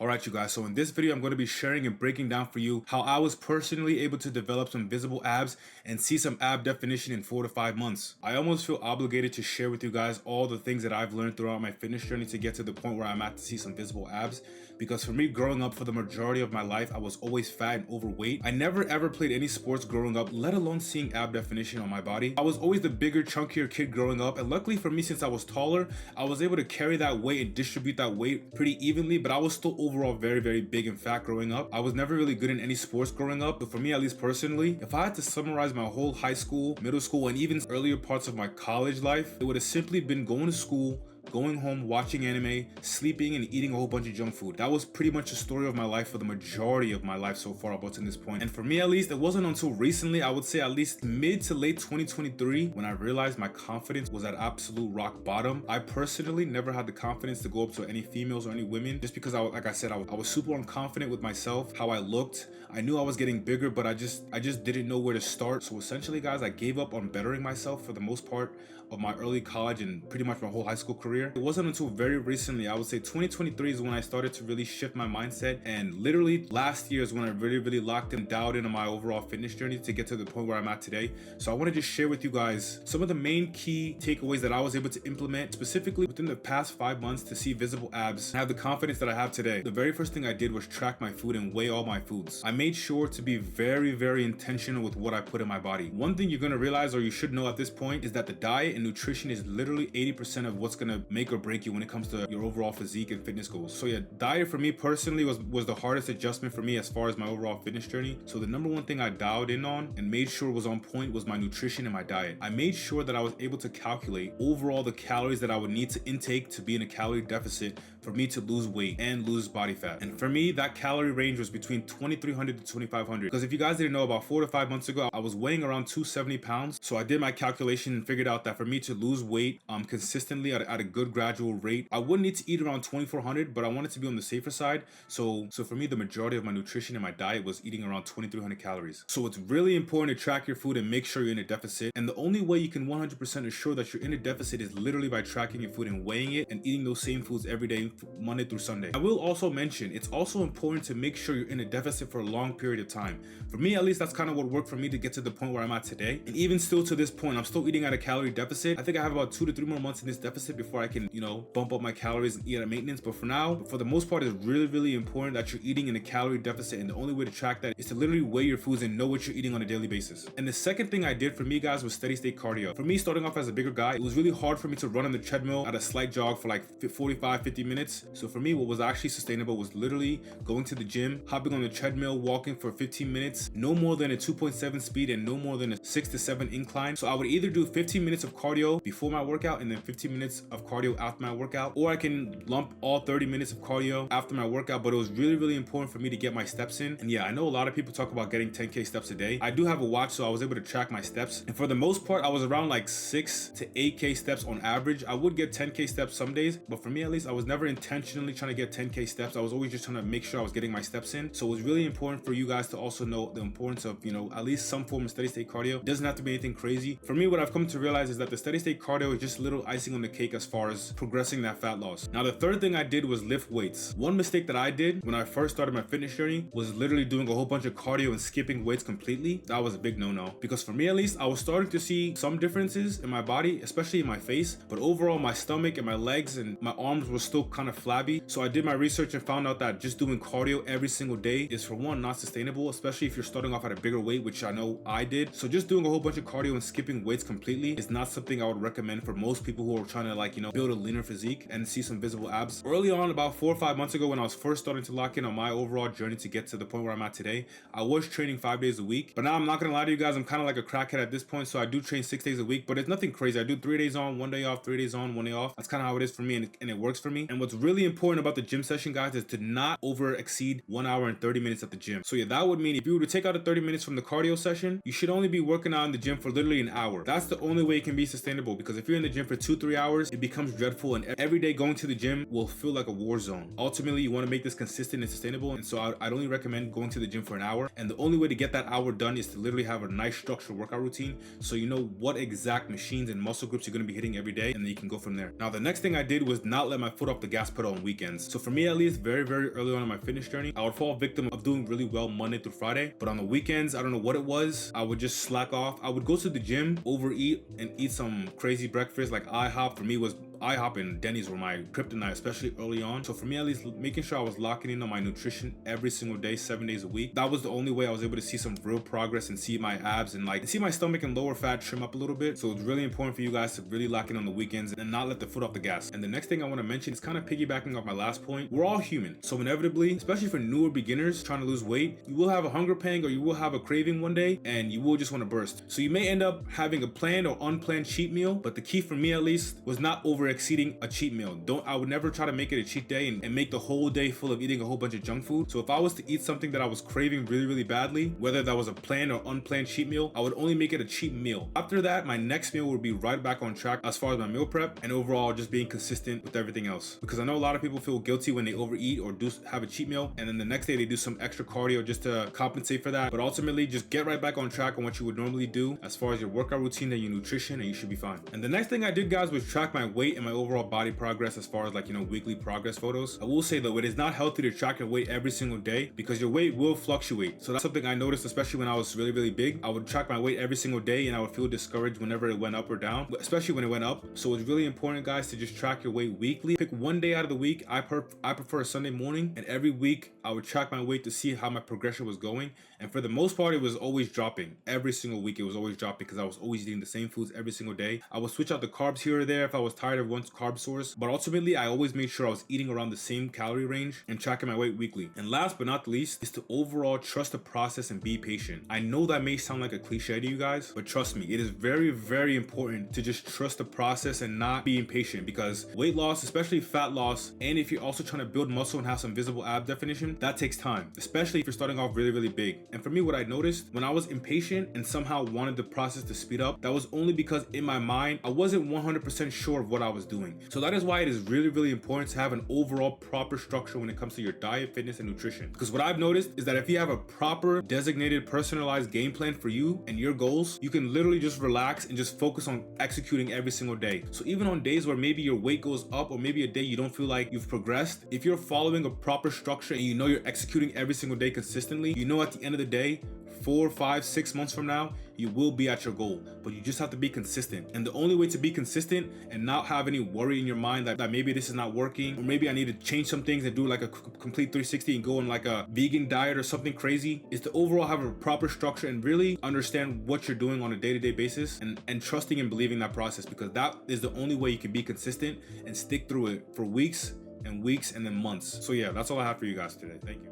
Alright you guys, so in this video I'm going to be sharing and breaking down for you how I was personally able to develop some visible abs and see some ab definition in 4 to 5 months. I almost feel obligated to share with you guys all the things that I've learned throughout my fitness journey to get to the point where I'm at to see some visible abs, because for me growing up for the majority of my life I was always fat and overweight. I never ever played any sports growing up, let alone seeing ab definition on my body. I was always the bigger, chunkier kid growing up, and luckily for me, since I was taller, I was able to carry that weight and distribute that weight pretty evenly, but I was still overall very big and fat growing up. I was never really good in any sports growing up, but for me, at least personally, if I had to summarize my whole high school, middle school, and even earlier parts of my college life, it would have simply been going to school, going home, watching anime, sleeping, and eating a whole bunch of junk food. That was pretty much the story of my life for the majority of my life so far up until this point. And for me at least, it wasn't until recently, I would say at least mid to late 2023, when I realized my confidence was at absolute rock bottom. I personally never had the confidence to go up to any females or any women, just because like I said, I was super unconfident with myself, how I looked. I knew I was getting bigger, but I just didn't know where to start. So essentially guys, I gave up on bettering myself for the most part of my early college and pretty much my whole high school career. It wasn't until very recently, I would say 2023, is when I started to really shift my mindset, and literally last year is when I really locked and dialed into my overall fitness journey to get to the point where I'm at today. So I want to just share with you guys some of the main key takeaways that I was able to implement specifically within the past 5 months to see visible abs and have the confidence that I have today. The very first thing I did was track my food and weigh all my foods. I made sure to be very intentional with what I put in my body. One thing you're going to realize, or you should know at this point, is that the diet and nutrition is literally 80% of what's going to make or break you when it comes to your overall physique and fitness goals. So yeah, diet for me personally was the hardest adjustment for me as far as my overall fitness journey. So the number one thing I dialed in on and made sure was on point was my nutrition and my diet. I made sure that I was able to calculate overall the calories that I would need to intake to be in a calorie deficit for me to lose weight and lose body fat. And for me, that calorie range was between 2,300 to 2,500. Because if you guys didn't know, about 4 to 5 months ago, I was weighing around 270 pounds. So I did my calculation and figured out that for me to lose weight consistently at a good gradual rate, I wouldn't need to eat around 2,400, but I wanted to be on the safer side. So for me, the majority of my nutrition and my diet was eating around 2,300 calories. So it's really important to track your food and make sure you're in a deficit. And the only way you can 100% assure that you're in a deficit is literally by tracking your food and weighing it and eating those same foods every day, Monday through Sunday. I will also mention, it's also important to make sure you're in a deficit for a long period of time. For me, at least, that's kind of what worked for me to get to the point where I'm at today. And even still to this point, I'm still eating at a calorie deficit. I think I have about 2 to 3 more months in this deficit before I can, bump up my calories and eat at maintenance. But for now, for the most part, it's really important that you're eating in a calorie deficit. And the only way to track that is to literally weigh your foods and know what you're eating on a daily basis. And the second thing I did for me, guys, was steady state cardio. For me, starting off as a bigger guy, it was really hard for me to run on the treadmill at a slight jog for like 45-50 minutes. So for me, what was actually sustainable was literally going to the gym, hopping on the treadmill, walking for 15 minutes, no more than a 2.7 speed and no more than a 6 to 7 incline. So I would either do 15 minutes of cardio before my workout and then 15 minutes of cardio after my workout, or I can lump all 30 minutes of cardio after my workout. But it was really important for me to get my steps in. And yeah, I know a lot of people talk about getting 10K steps a day. I do have a watch, so I was able to track my steps. And for the most part, I was around like 6 to 8K steps on average. I would get 10K steps some days, but for me at least, I was never intentionally trying to get 10K steps. I was always just trying to make sure I was getting my steps in. So it was really important for you guys to also know the importance of, at least some form of steady state cardio. It doesn't have to be anything crazy. For me, what I've come to realize is that the steady state cardio is just a little icing on the cake as far as progressing that fat loss. Now, the third thing I did was lift weights. One mistake that I did when I first started my fitness journey was literally doing a whole bunch of cardio and skipping weights completely. That was a big no-no, because for me at least, I was starting to see some differences in my body, especially in my face, but overall my stomach and my legs and my arms were still kind of flabby. So I did my research and found out that just doing cardio every single day is, for one, not sustainable, especially if you're starting off at a bigger weight, which I know I did. So just doing a whole bunch of cardio and skipping weights completely is not something I would recommend for most people who are trying to build a leaner physique and see some visible abs. Early on, about 4 or 5 months ago, when I was first starting to lock in on my overall journey to get to the point where I'm at today, I was training 5 days a week. But now I'm not gonna lie to you guys, I'm kind of like a crackhead at this point, so I do train 6 days a week, but it's nothing crazy. I do 3 days on, 1 day off, 3 days on, 1 day off. That's kind of how it is for me, and it works for me. And what's really important about the gym session, guys, is to not over exceed 1 hour and 30 minutes at the gym. So yeah, that would mean if you were to take out the 30 minutes from the cardio session, you should only be working out in the gym for literally an hour. That's the only way it can be sustainable, because if you're in the gym for 2-3 hours, it becomes becomes dreadful, and every day going to the gym will feel like a war zone. Ultimately, you want to make this consistent and sustainable, and so I'd only recommend going to the gym for an hour, and the only way to get that hour done is to literally have a nice structured workout routine, so you know what exact machines and muscle groups you're going to be hitting every day, and then you can go from there. Now, the next thing I did was not let my foot off the gas pedal on weekends. So for me, at least, very early on in my fitness journey, I would fall victim of doing really well Monday through Friday, but on the weekends, I don't know what it was, I would just slack off. I would go to the gym, overeat, and eat some crazy breakfast. Like IHOP for me was IHOP and Denny's were my kryptonite, especially early on. So for me, at least, making sure I was locking in on my nutrition every single day, 7 days a week, that was the only way I was able to see some real progress and see my abs and like see my stomach and lower fat trim up a little bit. So it's really important for you guys to really lock in on the weekends and not let the foot off the gas. And the next thing I want to mention is kind of piggybacking off my last point. We're all human, so inevitably, especially for newer beginners trying to lose weight, you will have a hunger pang or you will have a craving one day, and you will just want to burst. So you may end up having a planned or unplanned cheat meal, but the key for me at least was not over exceeding a cheat meal. I would never try to make it a cheat day and make the whole day full of eating a whole bunch of junk food. So if I was to eat something that I was craving really badly, whether that was a planned or unplanned cheat meal, I would only make it a cheat meal. After that, my next meal would be right back on track as far as my meal prep and overall just being consistent with everything else. Because I know a lot of people feel guilty when they overeat or do have a cheat meal, and then the next day they do some extra cardio just to compensate for that. But ultimately, just get right back on track on what you would normally do as far as your workout routine and your nutrition, and you should be fine. And the next thing I did, guys, was track my weight and my overall body progress as far as like, you know, weekly progress photos. I will say though, it is not healthy to track your weight every single day because your weight will fluctuate. So that's something I noticed, especially when I was really big. I would track my weight every single day and I would feel discouraged whenever it went up or down, especially when it went up. So it's really important, guys, to just track your weight weekly. Pick one day out of the week. I prefer a Sunday morning, and every week I would track my weight to see how my progression was going. And for the most part, it was always dropping. Every single week it was always dropping because I was always eating the same foods every single day. I would switch out the carbs here or there if I was tired of one carb source, but ultimately I always made sure I was eating around the same calorie range and tracking my weight weekly. And last but not least is to overall trust the process and be patient. I know that may sound like a cliche to you guys, but trust me, it is very important to just trust the process and not be impatient, because weight loss, especially fat loss, and if you're also trying to build muscle and have some visible ab definition, that takes time, especially if you're starting off really big. And for me, what I noticed when I was impatient and somehow wanted the process to speed up, that was only because in my mind I wasn't 100% sure of what I was doing. So that is why it is really important to have an overall proper structure when it comes to your diet, fitness, and nutrition. Because what I've noticed is that if you have a proper designated personalized game plan for you and your goals, you can literally just relax and just focus on executing every single day. So even on days where maybe your weight goes up or maybe a day you don't feel like you've progressed, if you're following a proper structure and you know you're executing every single day consistently, you know at the end of the day, 4, 5, 6 months from now, you will be at your goal, but you just have to be consistent. And the only way to be consistent and not have any worry in your mind that maybe this is not working, or maybe I need to change some things and do like a complete 360 and go on like a vegan diet or something crazy, is to overall have a proper structure and really understand what you're doing on a day-to-day basis, and trusting and believing that process, because that is the only way you can be consistent and stick through it for weeks and then months. So yeah, that's all I have for you guys today. Thank you.